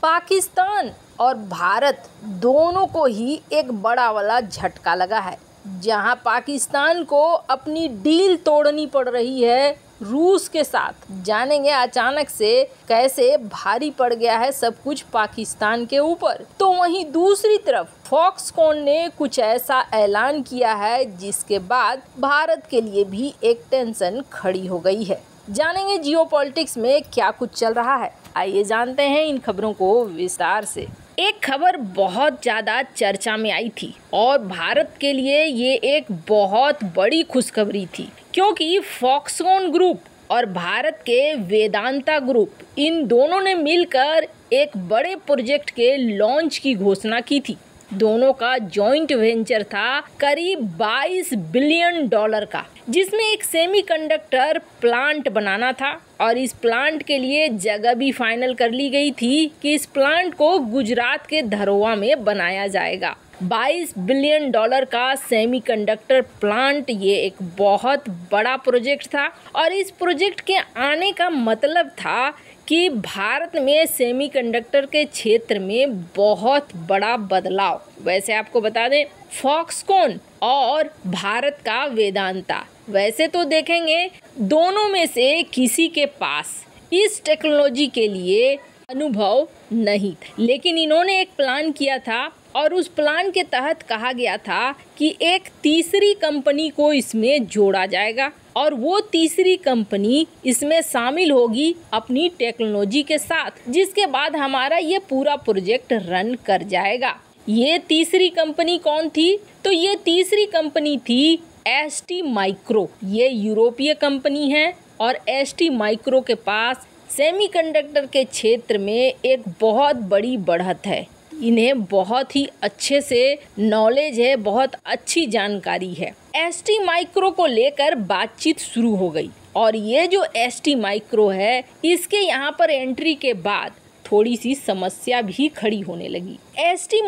पाकिस्तान और भारत दोनों को ही एक बड़ा वाला झटका लगा है, जहां पाकिस्तान को अपनी डील तोड़नी पड़ रही है रूस के साथ। जानेंगे अचानक से कैसे भारी पड़ गया है सब कुछ पाकिस्तान के ऊपर। तो वहीं दूसरी तरफ फॉक्सकॉन ने कुछ ऐसा ऐलान किया है जिसके बाद भारत के लिए भी एक टेंशन खड़ी हो गई है। जानेंगे जियोपॉलिटिक्स में क्या कुछ चल रहा है, आइए जानते हैं इन खबरों को विस्तार से। एक खबर बहुत ज़्यादा चर्चा में आई थी और भारत के लिए ये एक बहुत बड़ी खुशखबरी थी, क्योंकि फॉक्सकॉन ग्रुप और भारत के वेदांता ग्रुप इन दोनों ने मिलकर एक बड़े प्रोजेक्ट के लॉन्च की घोषणा की थी। दोनों का जॉइंट वेंचर था करीब $22 बिलियन का, जिसमें एक सेमीकंडक्टर प्लांट बनाना था और इस प्लांट के लिए जगह भी फाइनल कर ली गई थी कि इस प्लांट को गुजरात के धरोवा में बनाया जाएगा। $22 बिलियन का सेमीकंडक्टर प्लांट ये एक बहुत बड़ा प्रोजेक्ट था और इस प्रोजेक्ट के आने का मतलब था कि भारत में सेमीकंडक्टर के क्षेत्र में बहुत बड़ा बदलाव। वैसे आपको बता दें, फॉक्सकॉन और भारत का वेदांता, वैसे तो देखेंगे दोनों में से किसी के पास इस टेक्नोलॉजी के लिए अनुभव नहीं था, लेकिन इन्होंने एक प्लान किया था और उस प्लान के तहत कहा गया था कि एक तीसरी कंपनी को इसमें जोड़ा जाएगा और वो तीसरी कंपनी इसमें शामिल होगी अपनी टेक्नोलॉजी के साथ, जिसके बाद हमारा ये पूरा प्रोजेक्ट रन कर जाएगा। ये तीसरी कंपनी कौन थी? तो ये तीसरी कंपनी थी ST माइक्रो। ये यूरोपीय कंपनी है और ST माइक्रो के पास सेमीकंडक्टर के क्षेत्र में एक बहुत बड़ी बढ़त है। इन्हें बहुत ही अच्छे से नॉलेज है, बहुत अच्छी जानकारी है। ST माइक्रो को लेकर बातचीत शुरू हो गई और ये जो ST माइक्रो है, इसके यहाँ पर एंट्री के बाद थोड़ी सी समस्या भी खड़ी होने लगी। ST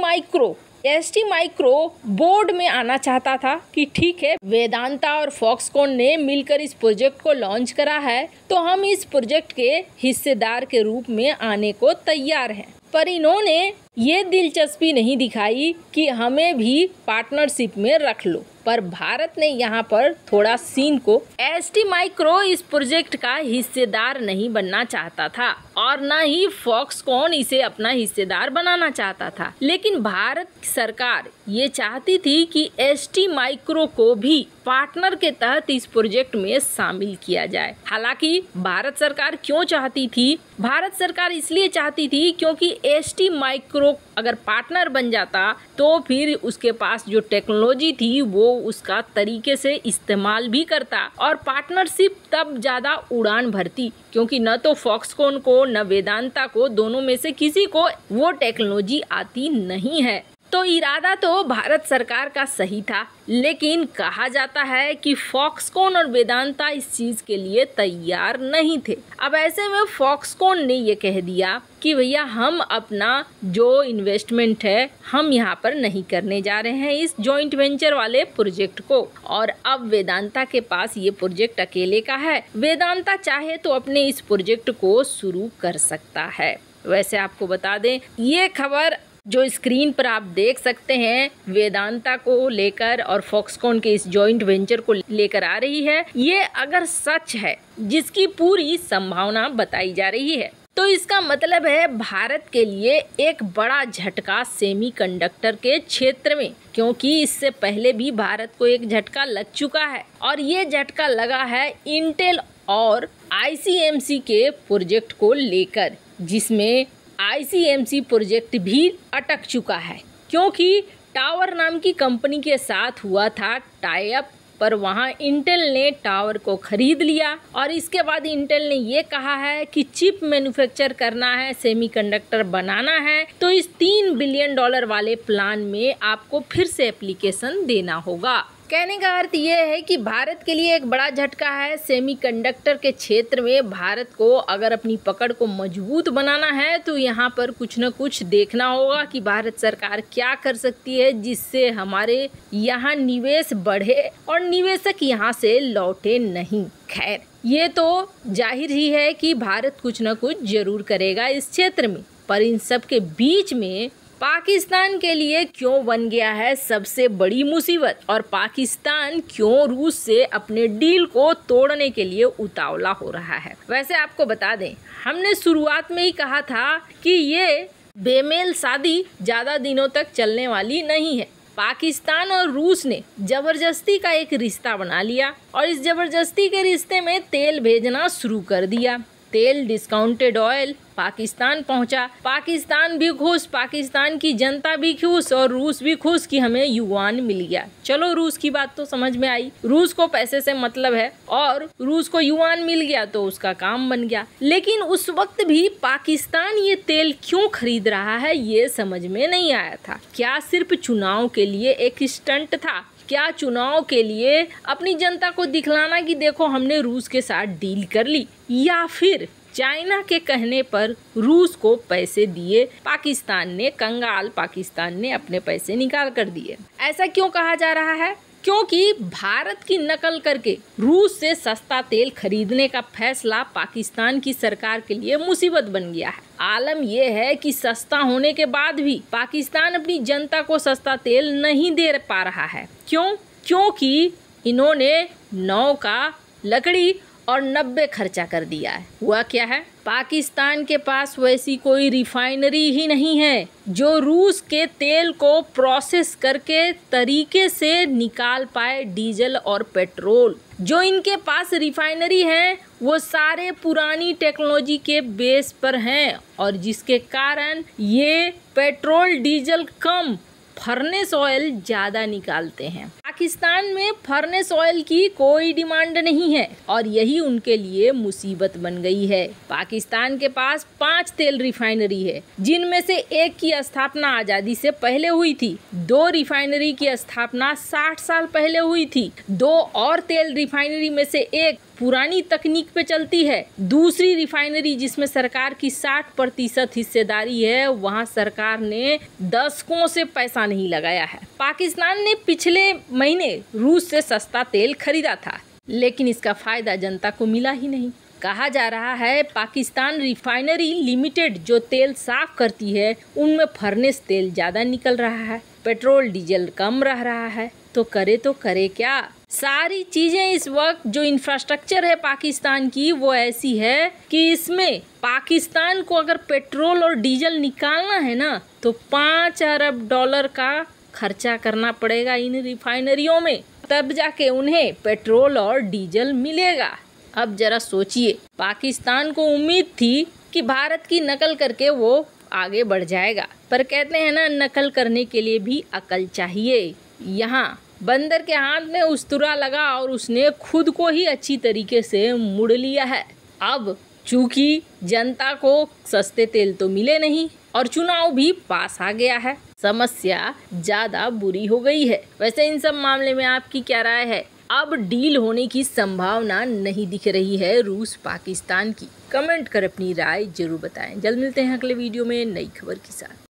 माइक्रो बोर्ड में आना चाहता था कि ठीक है, वेदांता और फॉक्सकॉन ने मिलकर इस प्रोजेक्ट को लॉन्च करा है तो हम इस प्रोजेक्ट के हिस्सेदार के रूप में आने को तैयार हैं, पर इन्होंने ये दिलचस्पी नहीं दिखाई कि हमें भी पार्टनरशिप में रख लो। पर भारत ने यहाँ पर थोड़ा सीन को, ST माइक्रो इस प्रोजेक्ट का हिस्सेदार नहीं बनना चाहता था और न ही फॉक्सकॉन इसे अपना हिस्सेदार बनाना चाहता था, लेकिन भारत सरकार ये चाहती थी कि ST माइक्रो को भी पार्टनर के तहत इस प्रोजेक्ट में शामिल किया जाए। हालांकि भारत सरकार क्यों चाहती थी? भारत सरकार इसलिए चाहती थी क्योंकि ST माइक्रो अगर पार्टनर बन जाता तो फिर उसके पास जो टेक्नोलॉजी थी वो उसका तरीके से इस्तेमाल भी करता और पार्टनरशिप तब ज़्यादा उड़ान भरती, क्योंकि न तो फॉक्सकॉन को न वेदांता को, दोनों में से किसी को वो टेक्नोलॉजी आती नहीं है। तो इरादा तो भारत सरकार का सही था, लेकिन कहा जाता है कि फॉक्सकॉन और वेदांता इस चीज़ के लिए तैयार नहीं थे। अब ऐसे में फॉक्सकॉन ने ये कह दिया कि भैया हम अपना जो इन्वेस्टमेंट है हम यहाँ पर नहीं करने जा रहे हैं इस जॉइंट वेंचर वाले प्रोजेक्ट को, और अब वेदांता के पास ये प्रोजेक्ट अकेले का है। वेदांता चाहे तो अपने इस प्रोजेक्ट को शुरू कर सकता है। वैसे आपको बता दें, ये खबर जो स्क्रीन पर आप देख सकते हैं वेदांता को लेकर और फॉक्सकॉन के इस जॉइंट वेंचर को लेकर आ रही है, ये अगर सच है, जिसकी पूरी संभावना बताई जा रही है, तो इसका मतलब है भारत के लिए एक बड़ा झटका सेमीकंडक्टर के क्षेत्र में, क्योंकि इससे पहले भी भारत को एक झटका लग चुका है और ये झटका लगा है इंटेल और ICMC के प्रोजेक्ट को लेकर, जिसमें ICMC प्रोजेक्ट भी अटक चुका है क्योंकि टावर नाम की कंपनी के साथ हुआ था टाई अप, पर वहाँ इंटेल ने टावर को खरीद लिया और इसके बाद इंटेल ने ये कहा है कि चिप मैन्युफैक्चर करना है, सेमीकंडक्टर बनाना है, तो इस $3 बिलियन वाले प्लान में आपको फिर से एप्लीकेशन देना होगा। कहने का अर्थ ये है कि भारत के लिए एक बड़ा झटका है सेमीकंडक्टर के क्षेत्र में। भारत को अगर अपनी पकड़ को मजबूत बनाना है तो यहाँ पर कुछ न कुछ देखना होगा कि भारत सरकार क्या कर सकती है जिससे हमारे यहाँ निवेश बढ़े और निवेशक यहाँ से लौटे नहीं। खैर, ये तो जाहिर ही है कि भारत कुछ न कुछ जरूर करेगा इस क्षेत्र में, पर इन सब के बीच में पाकिस्तान के लिए क्यों बन गया है सबसे बड़ी मुसीबत और पाकिस्तान क्यों रूस से अपने डील को तोड़ने के लिए उतावला हो रहा है। वैसे आपको बता दें, हमने शुरुआत में ही कहा था कि ये बेमेल शादी ज़्यादा दिनों तक चलने वाली नहीं है। पाकिस्तान और रूस ने जबरदस्ती का एक रिश्ता बना लिया और इस जबरदस्ती के रिश्ते में तेल भेजना शुरू कर दिया। तेल डिस्काउंटेड ऑयल पाकिस्तान पहुंचा। पाकिस्तान भी खुश, पाकिस्तान की जनता भी खुश और रूस भी खुश कि हमें युआन मिल गया। चलो, रूस की बात तो समझ में आई, रूस को पैसे से मतलब है और रूस को युआन मिल गया तो उसका काम बन गया। लेकिन उस वक्त भी पाकिस्तान ये तेल क्यों खरीद रहा है ये समझ में नहीं आया था। क्या सिर्फ चुनाव के लिए एक स्टंट था? क्या चुनाव के लिए अपनी जनता को दिखलाना कि देखो हमने रूस के साथ डील कर ली, या फिर चाइना के कहने पर रूस को पैसे दिए पाकिस्तान ने, कंगाल पाकिस्तान ने अपने पैसे निकाल कर दिए? ऐसा क्यों कहा जा रहा है? क्योंकि भारत की नकल करके रूस से सस्ता तेल खरीदने का फैसला पाकिस्तान की सरकार के लिए मुसीबत बन गया है। आलम यह है कि सस्ता होने के बाद भी पाकिस्तान अपनी जनता को सस्ता तेल नहीं दे पा रहा है। क्यों? क्योंकि इन्होंने 9 का लकड़ी और 90 खर्चा कर दिया है। हुआ क्या है? पाकिस्तान के पास वैसी कोई रिफाइनरी ही नहीं है जो रूस के तेल को प्रोसेस करके तरीके से निकाल पाए डीजल और पेट्रोल। जो इनके पास रिफाइनरी है वो सारे पुरानी टेक्नोलॉजी के बेस पर हैं और जिसके कारण ये पेट्रोल डीजल कम, फर्नेस ऑयल ज़्यादा निकालते हैं। पाकिस्तान में फर्नेस ऑयल की कोई डिमांड नहीं है और यही उनके लिए मुसीबत बन गई है। पाकिस्तान के पास 5 तेल रिफाइनरी है, जिनमें से एक की स्थापना आज़ादी से पहले हुई थी। 2 रिफाइनरी की स्थापना 60 साल पहले हुई थी। 2 और तेल रिफाइनरी में से एक पुरानी तकनीक पे चलती है। दूसरी रिफाइनरी जिसमें सरकार की 60% हिस्सेदारी है, वहाँ सरकार ने दशकों से पैसा नहीं लगाया है। पाकिस्तान ने पिछले महीने रूस से सस्ता तेल खरीदा था, लेकिन इसका फायदा जनता को मिला ही नहीं। कहा जा रहा है पाकिस्तान रिफाइनरी लिमिटेड जो तेल साफ करती है उनमें फर्नेस तेल ज़्यादा निकल रहा है, पेट्रोल डीजल कम रह रहा है। तो करे क्या? सारी चीजें इस वक्त जो इंफ्रास्ट्रक्चर है पाकिस्तान की वो ऐसी है कि इसमें पाकिस्तान को अगर पेट्रोल और डीजल निकालना है ना तो $5 अरब का खर्चा करना पड़ेगा इन रिफाइनरियों में, तब जाके उन्हें पेट्रोल और डीजल मिलेगा। अब जरा सोचिए, पाकिस्तान को उम्मीद थी कि भारत की नकल करके वो आगे बढ़ जाएगा, पर कहते हैं ना, नकल करने के लिए भी अकल चाहिए। यहाँ बंदर के हाथ में उस्तरा लगा और उसने खुद को ही अच्छी तरीके से मुड़ लिया है। अब चूंकि जनता को सस्ते तेल तो मिले नहीं और चुनाव भी पास आ गया है, समस्या ज्यादा बुरी हो गई है। वैसे इन सब मामले में आपकी क्या राय है? अब डील होने की संभावना नहीं दिख रही है रूस पाकिस्तान की। कमेंट कर अपनी राय जरूर बताएं। जल्द मिलते हैं अगले वीडियो में नई खबर के साथ।